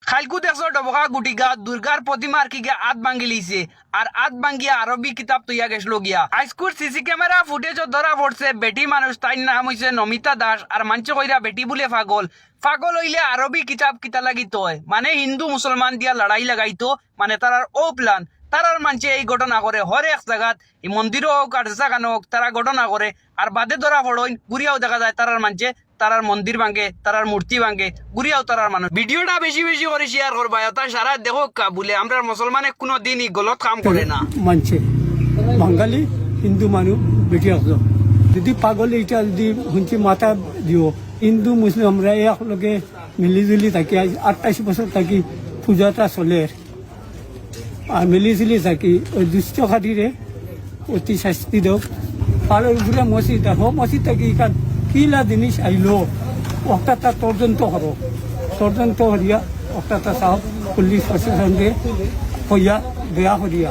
খাইকু দেখছো ডবকা গুটিগা দুর্গার প্রতিমার কি গিয়া আত ভাঙ্গি লিছে আর আত ভাঙ্গিয়া আরবি কিতাব তৈয়া গেছিল গিয়া আইস্কুর সিসি ক্যামেরা ফুটেজ ধরা পড়ছে বেটি মানুষ তাই নাম হইছে নমিতা দাস আর মানছে কইরা বেটি বলে পাগল পাগল হইলে আরবি কিতাব কিতা লাগিত হয় মানে হিন্দু মুসলমান দিয়া লড়াই লাগাইতো মানে তারার ও প্ল্যান তারার মানছে এই ঘটনা করে হর এক জায়গাত এই মন্দিরও হোক আর জাগানো হোক তারা ঘটনা করে আর বাদে ধরা পড়োই গুড়িয়াও দেখা যায় তারার মানছে তারার মন্দির ভাঙে তারার মূর্তি ভাঙে গুড়িয়াও তারার মানুষ ভিডিওটা বেশি বেশি করে শেয়ার করবা তা সারা দেখো বলে আমরা মুসলমানে কোনো দিনই গলত কাম করে না মানছে বাঙালি হিন্দু মানুষ বেটি আসলো যদি পাগল এইটা যদি শুনছি মাথা দিও হিন্দু মুসলিম আমরা একলগে মিলিজুলি থাকি 28 বছর থাকি পূজাটা চলে আর মিলিজুলি থাকি ওই দুষ্ট খাতিরে অতি শাস্তি দেওক পালের উপরে মসজিদ দেখো মসজিদ থাকি কিলা জিনিস আইলো একটা তদন্ত করো তদন্ত করিয়া একটা চাও পুলিশ প্রশাসনকে হইয়া দেয়া করিয়া